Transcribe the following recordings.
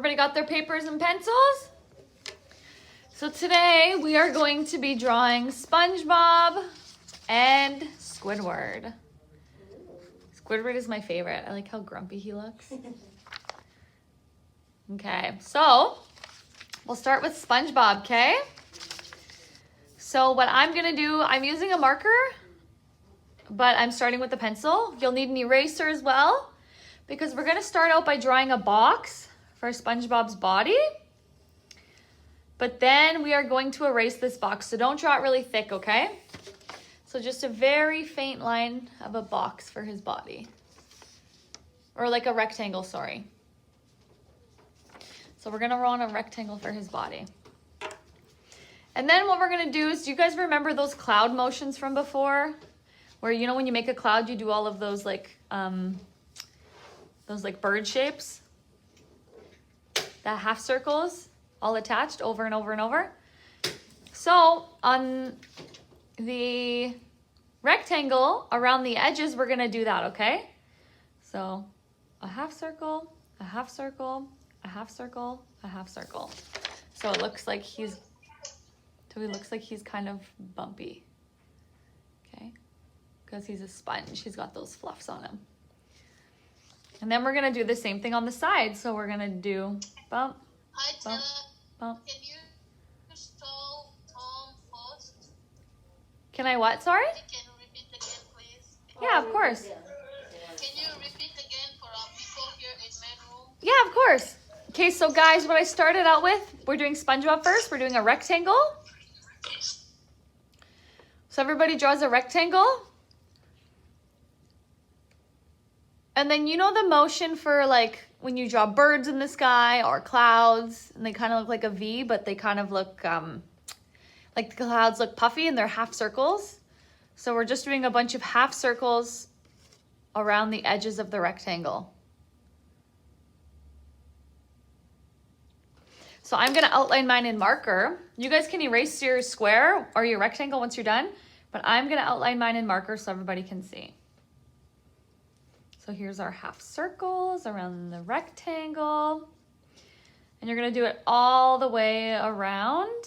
everybody got their papers and pencils? So today we are going to be drawing SpongeBob and Squidward. Squidward is my favorite. I like how grumpy he looks. Okay, so we'll start with SpongeBob, okay? So what I'm gonna do, I'm using a marker, but I'm starting with the pencil. You'll need an eraser as well, because we're gonna start out by drawing a box for SpongeBob's body. But then we are going to erase this box, so don't draw it really thick, okay? So just a very faint line of a box for his body. Or like a rectangle, sorry. So we're gonna draw a rectangle for his body. And then what we're gonna do is, do you guys remember those cloud motions from before? Where, you know, when you make a cloud, you do all of those like bird shapes? The half circles, all attached over and over and over. So on the rectangle around the edges, we're gonna do that, okay? So a half circle, a half circle, a half circle, a half circle. So it looks like he looks like he's kind of bumpy, okay? Because he's a sponge, he's got those fluffs on him. And then we're gonna do the same thing on the side. So we're gonna do bump, bump, bump. Can you show Tom first? Can I what, sorry? Can you repeat again, please? Yeah, of course. Can you repeat again for our people here in main room? Yeah, of course. Okay, so guys, what I started out with, we're doing SpongeBob first. We're doing a rectangle. So everybody draws a rectangle. And then you know the motion for like when you draw birds in the sky or clouds, and they kind of look like a V, but they kind of look like the clouds look puffy and they're half circles. So we're just doing a bunch of half circles around the edges of the rectangle. So I'm gonna outline mine in marker. You guys can erase your square or your rectangle once you're done, but I'm gonna outline mine in marker so everybody can see. So here's our half circles around the rectangle. And you're gonna do it all the way around.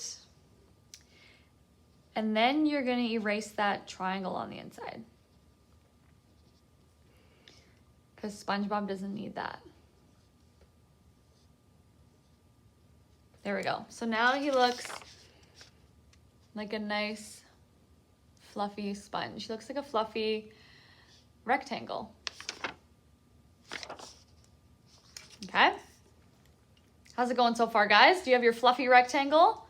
And then you're gonna erase that triangle on the inside, because SpongeBob doesn't need that. There we go. So now he looks like a nice fluffy sponge. He looks like a fluffy rectangle. Okay. How's it going so far, guys? Do you have your fluffy rectangle?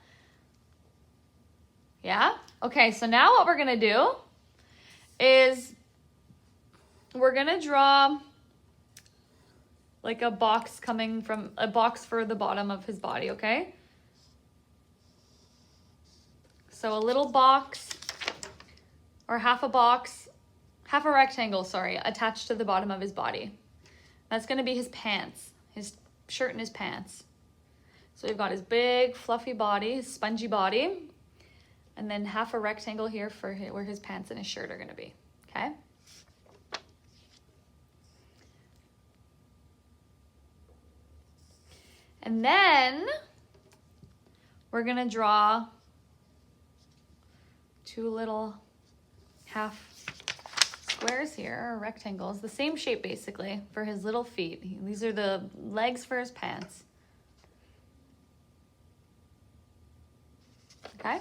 Yeah? Okay, so now what we're gonna do is we're gonna draw like a box coming from a box for the bottom of his body, okay? So a little box or half a rectangle, sorry, attached to the bottom of his body. That's gonna be his pants, his shirt and his pants. So we've got his big fluffy body, his spongy body, and then half a rectangle here for where his pants and his shirt are gonna be, okay? And then we're gonna draw two little half squares here, or rectangles, the same shape basically for his little feet. These are the legs for his pants. Okay?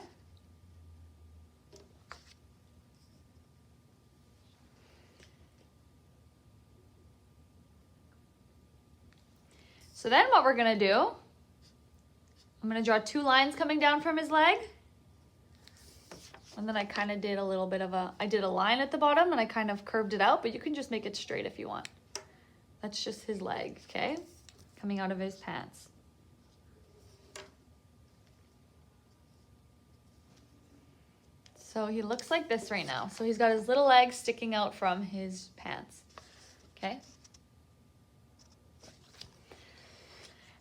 So then what we're gonna do, I'm gonna draw two lines coming down from his leg. And then I kind of did a little bit of I did a line at the bottom and I kind of curved it out, but you can just make it straight if you want. That's just his leg, okay? Coming out of his pants. So he looks like this right now. So he's got his little legs sticking out from his pants, okay?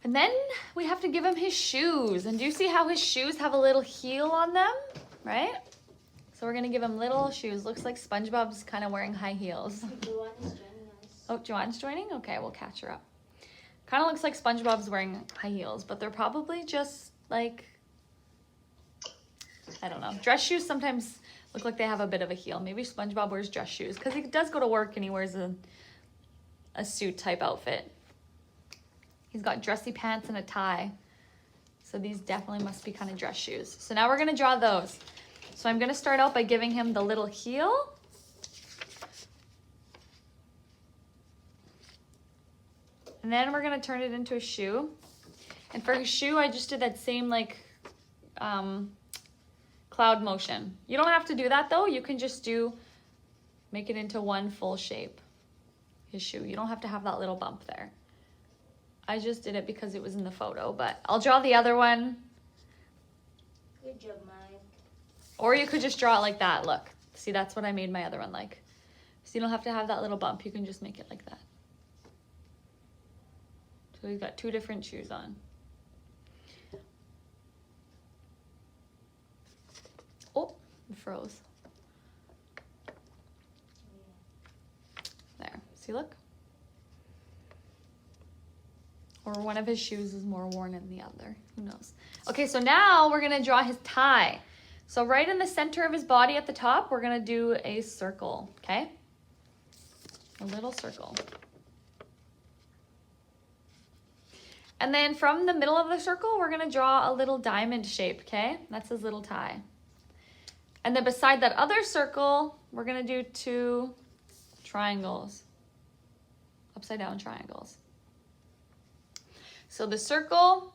And then we have to give him his shoes. And do you see how his shoes have a little heel on them, right? So we're gonna give him little shoes. Looks like SpongeBob's kind of wearing high heels. Joanne is joining us. Oh, Joanne's joining? Okay, we'll catch her up. Kind of looks like SpongeBob's wearing high heels, but they're probably just like, I don't know. Dress shoes sometimes look like they have a bit of a heel. Maybe SpongeBob wears dress shoes because he does go to work and he wears a suit type outfit. He's got dressy pants and a tie. So these definitely must be kind of dress shoes. So now we're gonna draw those. So I'm gonna start out by giving him the little heel. And then we're gonna turn it into a shoe. And for his shoe, I just did that same like cloud motion. You don't have to do that though. You can just make it into one full shape, his shoe. You don't have to have that little bump there. I just did it because it was in the photo, but I'll draw the other one. Good job, Mike. Or you could just draw it like that. Look, see, that's what I made my other one like. So you don't have to have that little bump. You can just make it like that. So we've got two different shoes on. Oh, it froze. There, see, look. Or one of his shoes is more worn than the other, who knows. Okay, so now we're gonna draw his tie. So right in the center of his body at the top, we're gonna do a circle, okay? A little circle. And then from the middle of the circle, we're gonna draw a little diamond shape, okay? That's his little tie. And then beside that other circle, we're gonna do 2 triangles, upside down triangles. So the circle,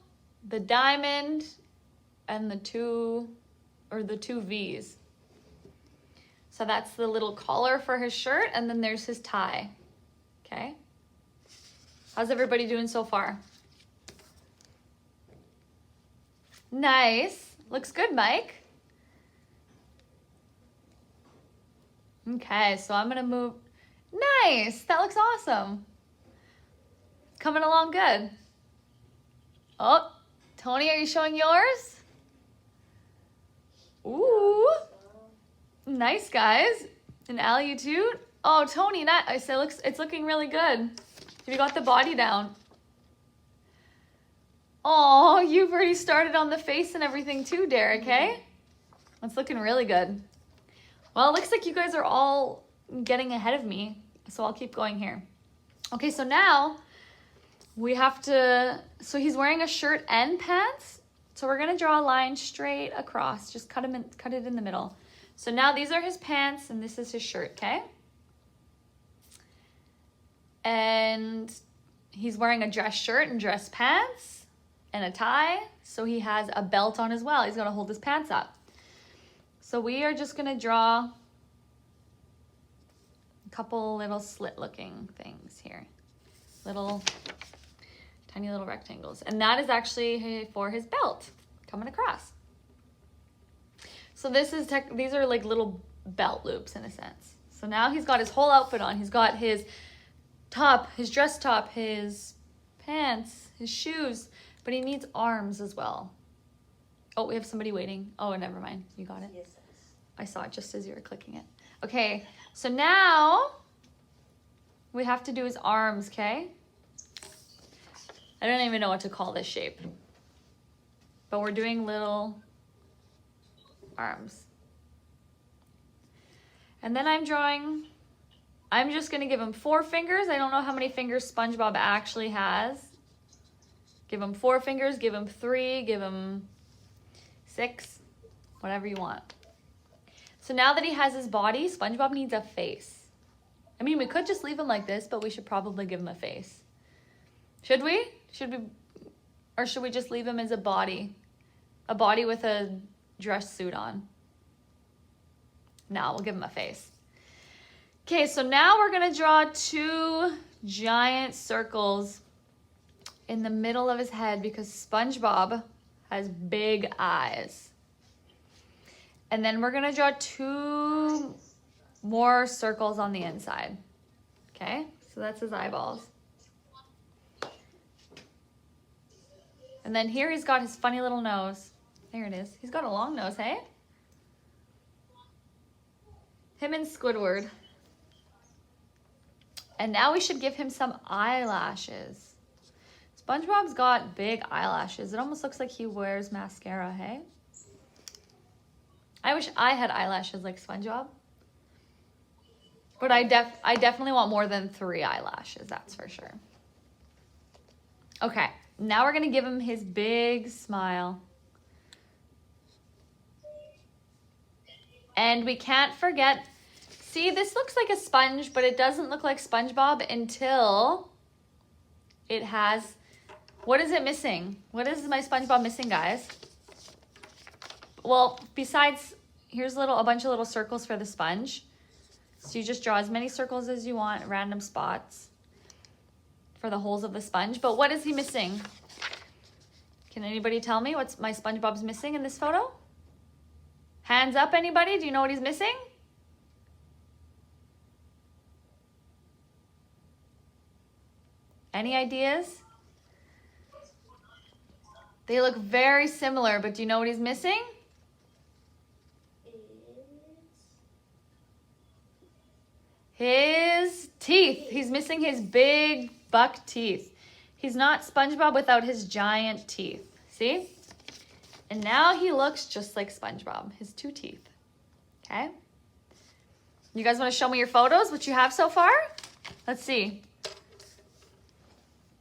the diamond, and the two V's. So that's the little collar for his shirt, and then there's his tie, okay? How's everybody doing so far? Nice. Looks good, Mike. Okay, so I'm gonna move. Nice. That looks awesome. Coming along good. Oh, Tony, are you showing yours? Ooh. Nice, guys. And Al, you too? Oh, Tony, nice. It's looking really good. Have you got the body down? Oh, you've already started on the face and everything too, Derek, eh? That's looking really good. Well, it looks like you guys are all getting ahead of me, so I'll keep going here. Okay, so now we have to, so he's wearing a shirt and pants, so we're gonna draw a line straight across, just cut it in the middle. So now these are his pants and this is his shirt, okay? And he's wearing a dress shirt and dress pants and a tie, so he has a belt on as well. He's gonna hold his pants up. So we are just gonna draw a couple little slit looking things here. Tiny little rectangles. And that is actually for his belt coming across. So these are like little belt loops in a sense. So now he's got his whole outfit on. He's got his top, his dress top, his pants, his shoes, but he needs arms as well. Oh, we have somebody waiting. Oh, never mind. You got it? Yes. I saw it just as you were clicking it. Okay, so now we have to do his arms, okay? I don't even know what to call this shape. But we're doing little arms. And then I'm just gonna give him 4 fingers. I don't know how many fingers SpongeBob actually has. Give him 4 fingers, give him 3, give him 6, whatever you want. So now that he has his body, SpongeBob needs a face. I mean, we could just leave him like this, but we should probably give him a face. Should we? Or should we just leave him as a body? A body with a dress suit on. No, we'll give him a face. Okay, so now we're gonna draw 2 giant circles in the middle of his head because SpongeBob has big eyes. And then we're gonna draw 2 more circles on the inside. Okay, so that's his eyeballs. And then here he's got his funny little nose. There it is. He's got a long nose, hey? Him and Squidward. And now we should give him some eyelashes. SpongeBob's got big eyelashes. It almost looks like he wears mascara, hey? I wish I had eyelashes like SpongeBob. But I definitely want more than 3 eyelashes, that's for sure. Okay, now we're gonna give him his big smile. And we can't forget, see, this looks like a sponge, but it doesn't look like SpongeBob until it has, what is it missing? What is my SpongeBob missing, guys? Well, besides, here's a bunch of little circles for the sponge. So you just draw as many circles as you want, random spots for the holes of the sponge. But what is he missing? Can anybody tell me what's my SpongeBob's missing in this photo? Hands up, anybody? Do you know what he's missing? Any ideas? They look very similar, but do you know what he's missing? His teeth. He's missing his big buck teeth. He's not SpongeBob without his giant teeth. See? And now he looks just like SpongeBob. His 2 teeth. Okay? You guys want to show me your photos, what you have so far? Let's see.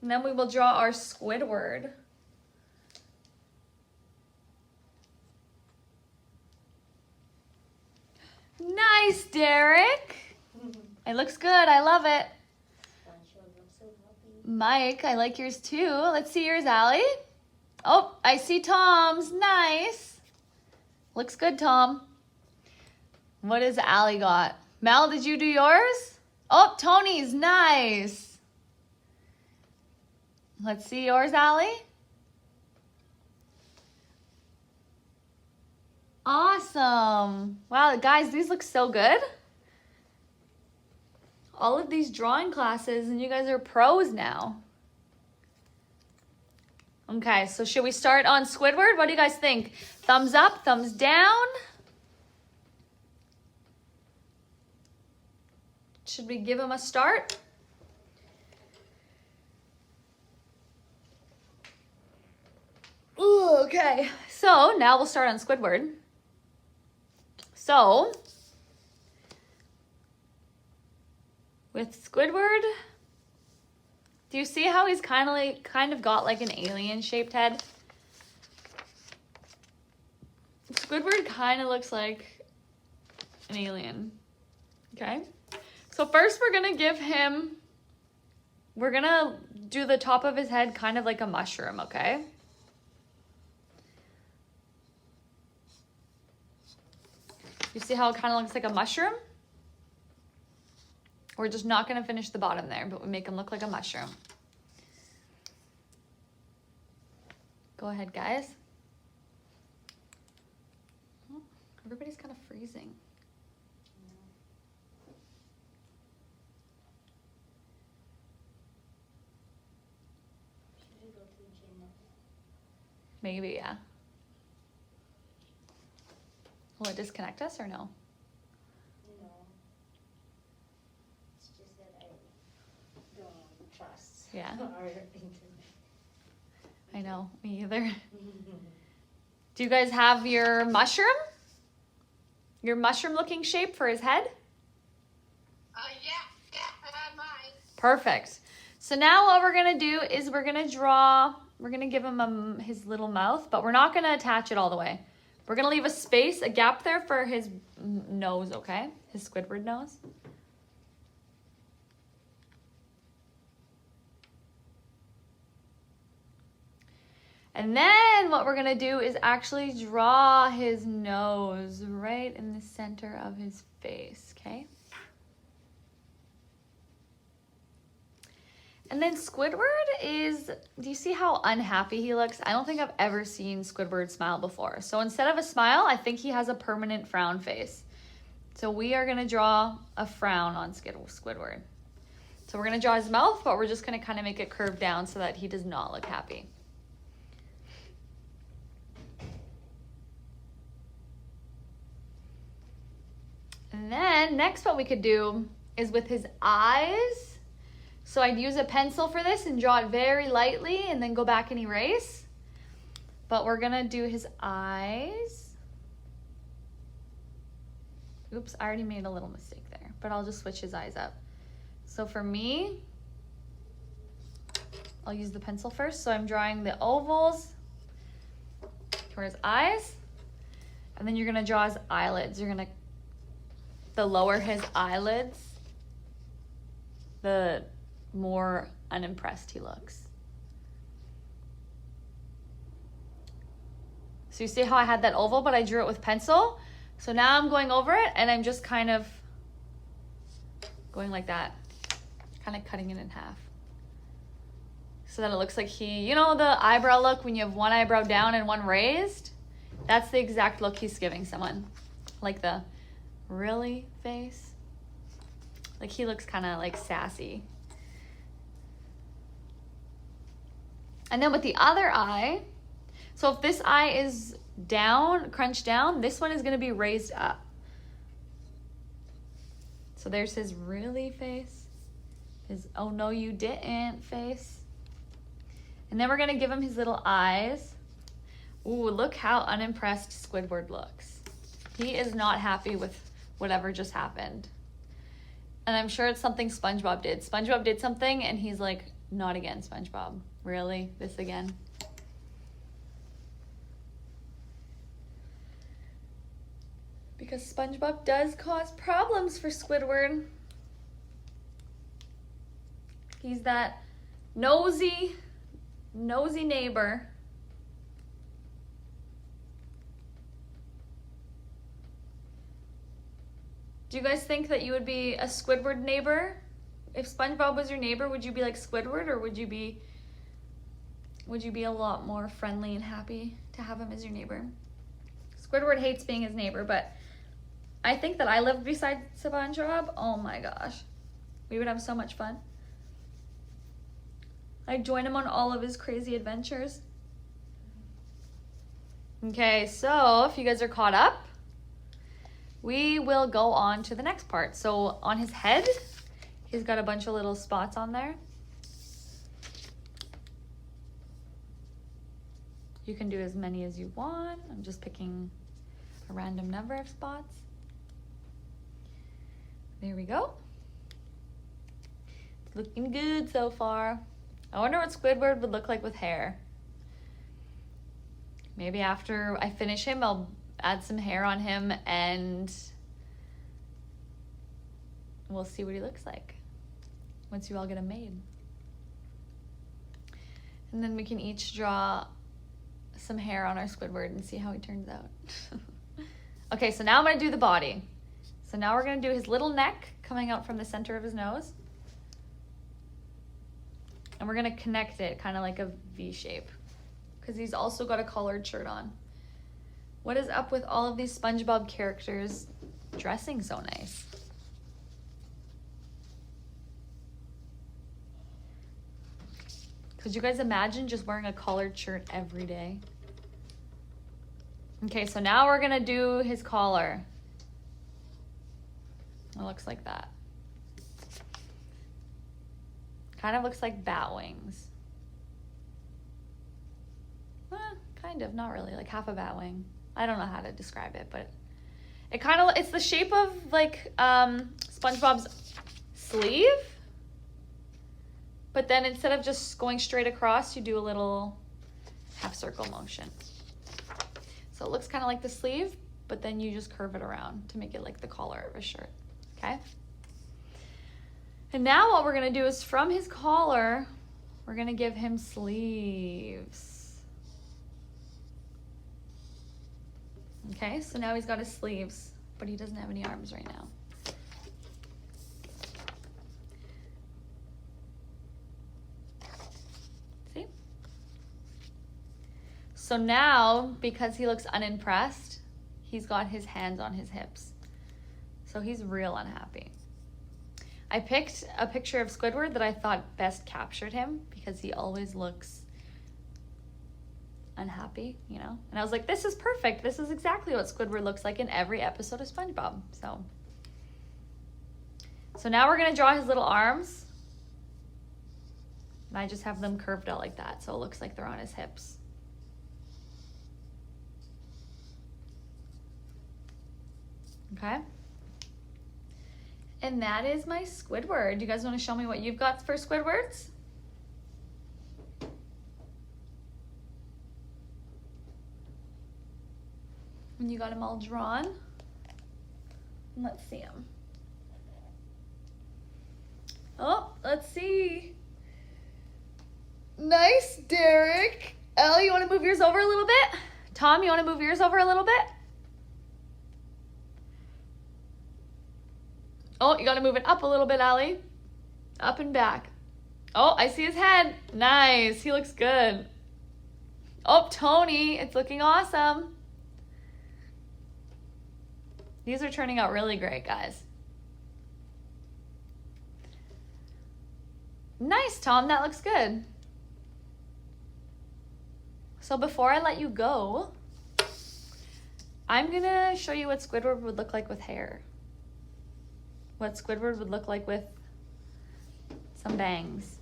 And then we will draw our Squidward. Nice, Derek. It looks good. I love it. Mike, I like yours too. Let's see yours, Allie. Oh, I see Tom's. Nice. Looks good, Tom. What has Allie got? Mel, did you do yours? Oh, Tony's. Nice. Let's see yours, Allie. Awesome. Wow, guys, these look so good. All of these drawing classes, and you guys are pros now. Okay, so should we start on Squidward? What do you guys think? Thumbs up, thumbs down? Should we give him a start? Ooh, okay, so now we'll start on Squidward. So, with Squidward, do you see how he's kind of got like an alien-shaped head? Squidward kind of looks like an alien, okay? So first we're gonna do the top of his head kind of like a mushroom, okay? You see how it kind of looks like a mushroom? We're just not going to finish the bottom there, but we make him look like a mushroom. Go ahead, guys. Oh, everybody's kind of freezing. Maybe, yeah. Will it disconnect us or no? No. It's just that I don't trust Yeah. our internet. I know, me either. Do you guys have your mushroom? Your mushroom looking shape for his head? Yeah, I have mine. Perfect. So now what we're gonna do is we're gonna give him his little mouth, but we're not gonna attach it all the way. We're gonna leave a space, a gap there for his nose, okay? His Squidward nose. And then what we're gonna do is actually draw his nose right in the center of his face, okay? And then Squidward do you see how unhappy he looks? I don't think I've ever seen Squidward smile before. So instead of a smile, I think he has a permanent frown face. So we are gonna draw a frown on Squidward. So we're gonna draw his mouth, but we're just gonna kind of make it curve down so that he does not look happy. And then next what we could do is with his eyes, So I'd use a pencil for this and draw it very lightly and then go back and erase. But we're gonna do his eyes. Oops, I already made a little mistake there, but I'll just switch his eyes up. So for me, I'll use the pencil first. So I'm drawing the ovals for his eyes. And then you're gonna draw his eyelids. The lower his eyelids, the more unimpressed he looks. So you see how I had that oval, but I drew it with pencil? So now I'm going over it and I'm just kind of going like that, kind of cutting it in half. So that it looks like you know the eyebrow look when you have one eyebrow down and one raised? That's the exact look he's giving someone. Like the really face. Like he looks kind of like sassy. And then with the other eye, so if this eye is down, crunched down, this one is going to be raised up. So there's his really face, his oh no you didn't face. And then we're going to give him his little eyes. Ooh, look how unimpressed Squidward looks. He is not happy with whatever just happened. And I'm sure it's something SpongeBob did. SpongeBob did something and he's like, not again, SpongeBob. Really? This again? Because SpongeBob does cause problems for Squidward. He's that nosy neighbor. Do you guys think that you would be a Squidward neighbor? If SpongeBob was your neighbor, would you be like Squidward, or would you be a lot more friendly and happy to have him as your neighbor? Squidward hates being his neighbor, but I think that I lived beside SpongeBob. Oh my gosh. We would have so much fun. I'd join him on all of his crazy adventures. Okay, so if you guys are caught up, we will go on to the next part. So on his head, he's got a bunch of little spots on there. You can do as many as you want. I'm just picking a random number of spots. There we go. It's looking good so far. I wonder what Squidward would look like with hair. Maybe after I finish him, I'll add some hair on him and we'll see what he looks like once you all get him made. And then we can each draw some hair on our Squidward and see how he turns out. Okay, so now I'm gonna do the body. So now we're gonna do his little neck coming out from the center of his nose. And we're gonna connect it kind of like a V shape because he's also got a collared shirt on. What is up with all of these SpongeBob characters dressing so nice? Could you guys imagine just wearing a collared shirt every day? Okay, so now we're gonna do his collar. It looks like that. Kind of looks like bat wings. Kind of, not really, like half a bat wing. I don't know how to describe it, but it kind of, it's the shape of like SpongeBob's sleeve. But then instead of just going straight across, you do a little half circle motion. So it looks kind of like the sleeve, but then you just curve it around to make it like the collar of a shirt, okay? And now what we're gonna do is from his collar, we're gonna give him sleeves. Okay, so now he's got his sleeves, but he doesn't have any arms right now. See? So now, because he looks unimpressed, he's got his hands on his hips. So he's real unhappy. I picked a picture of Squidward that I thought best captured him because he always looks unhappy, you know? And I was like, this is perfect. This is exactly what Squidward looks like in every episode of SpongeBob. So now we're gonna draw his little arms. And I just have them curved out like that, so it looks like they're on his hips. Okay. And that is my Squidward. You guys want to show me what you've got for Squidwards? And you got them all drawn. Let's see them. Oh, let's see. Nice, Derek. Elle, you want to move yours over a little bit? Tom, you want to move yours over a little bit? Oh, you got to move it up a little bit, Allie. Up and back. Oh, I see his head. Nice. He looks good. Oh, Tony, it's looking awesome. These are turning out really great, guys. Nice, Tom. That looks good. So before I let you go, I'm going to show you what Squidward would look like with hair. What Squidward would look like with some bangs.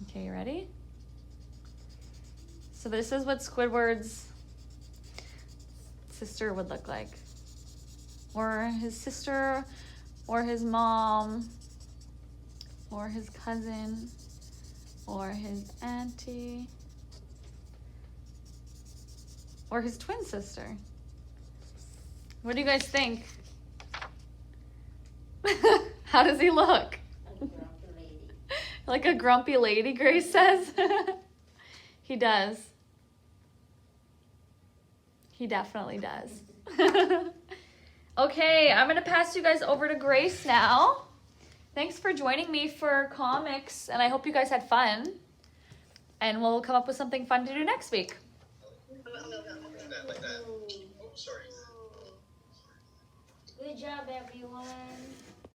Okay, you ready? So this is what Squidward's sister would look like. Or his sister, or his mom, or his cousin, or his auntie, or his twin sister. What do you guys think? How does he look? A grumpy lady. Like a grumpy lady, Grace says. He does. He definitely does. Okay, I'm gonna pass you guys over to Grace now. Thanks for joining me for comics, and I hope you guys had fun. And we'll come up with something fun to do next week. Good job, everyone.